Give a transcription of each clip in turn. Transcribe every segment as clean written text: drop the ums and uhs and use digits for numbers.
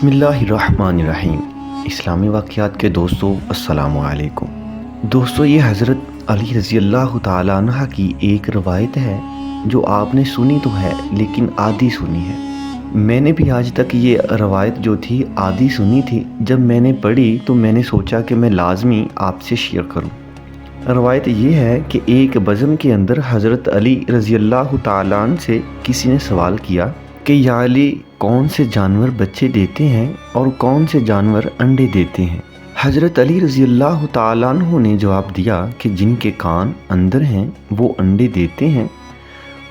बिस्मिल्लाहिर्रहमानिर्रहीम। इस्लामी वाक़यात के दोस्तों अस्सलामु अलैकुम। दोस्तों, ये हज़रत अली रज़ी अल्लाह ताला अन्हा की एक रवायत है जो आपने सुनी तो है लेकिन आधी सुनी है। मैंने भी आज तक ये रवायत जो थी आधी सुनी थी। जब मैंने पढ़ी तो मैंने सोचा कि मैं लाजमी आपसे शेयर करूँ। रवायत ये है कि एक बज़म के अंदर हज़रत अली रज़ी अल्लाह ताला अन्हु से किसी ने सवाल किया कि या अली, कौन से जानवर बच्चे देते हैं और कौन से जानवर अंडे देते हैं। हज़रत अली रज़ी अल्लाह ताला अन्हु ने जवाब दिया कि जिनके कान अंदर हैं वो अंडे देते हैं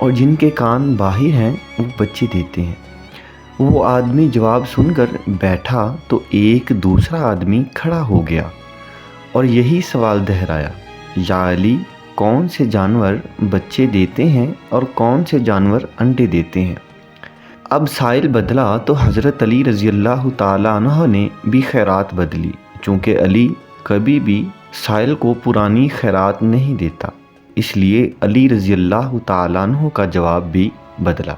और जिनके कान बाहर हैं वो बच्चे देते हैं। वो आदमी जवाब सुनकर बैठा तो एक दूसरा आदमी खड़ा हो गया और यही सवाल दोहराया, या अली, कौन से जानवर बच्चे देते हैं और कौन से जानवर अंडे देते हैं। अब साइल बदला तो हज़रत अली रज़ी अल्लाह ताला अन्हु ने भी खैरात बदली, चूँकि अली कभी भी साइल को पुरानी खैरात नहीं देता, इसलिए अली रज़ी अल्लाह ताला अन्हु का जवाब भी बदला।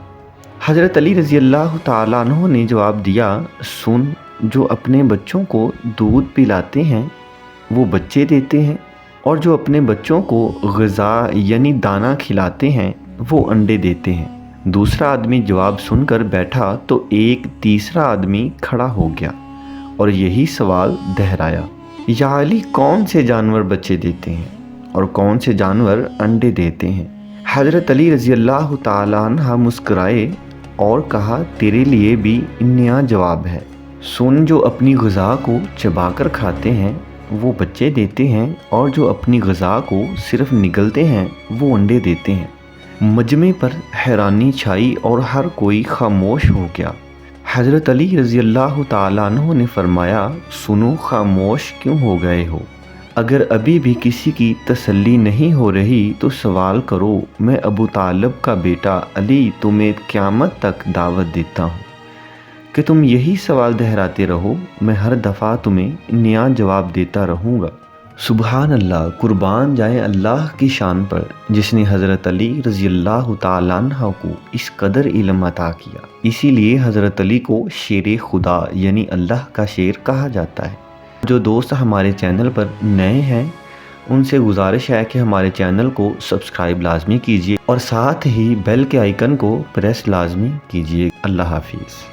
हज़रत अली रज़ी अल्लाह ताला अन्हु ने जवाब दिया, सुन, जो अपने बच्चों को दूध पिलाते हैं वो बच्चे देते हैं और जो अपने बच्चों को ग़िज़ा यानी दाना खिलाते हैं वो अंडे देते हैं। दूसरा आदमी जवाब सुनकर बैठा तो एक तीसरा आदमी खड़ा हो गया और यही सवाल दोहराया, या अली, कौन से जानवर बच्चे देते हैं और कौन से जानवर अंडे देते हैं। हज़रत अली रज़ी अल्लाह ताला अन्हा मुस्कुराए और कहा, तेरे लिए भी नया जवाब है। सुन, जो अपनी ग़िज़ा को चबाकर खाते हैं वो बच्चे देते हैं और जो अपनी ग़िज़ा को सिर्फ़ निगलते हैं वो अंडे देते हैं। मजमे पर हैरानी छाई और हर कोई खामोश हो गया। हज़रत अली रज़ी अल्लाह ताला अन्हु ने फरमाया, सुनो, खामोश क्यों हो गए हो? अगर अभी भी किसी की तसल्ली नहीं हो रही तो सवाल करो। मैं अबू तालिब का बेटा अली तुम्हें क़यामत तक दावत देता हूँ कि तुम यही सवाल दोहराते रहो, मैं हर दफ़ा तुम्हें नया जवाब देता रहूँगा। सुबहान अल्लाह, कुर्बान जाए अल्लाह की शान पर जिसने हज़रत अली रज़ी अल्लाह ताला अन्हु को इस कदर इल्म अता किया। इसीलिए हज़रत अली को शेर खुदा यानी अल्लाह का शेर कहा जाता है। जो दोस्त हमारे चैनल पर नए हैं उनसे गुजारिश है कि हमारे चैनल को सब्सक्राइब लाजमी कीजिए और साथ ही बेल के आइकन को प्रेस लाजमी कीजिए। अल्लाह हाफिज़।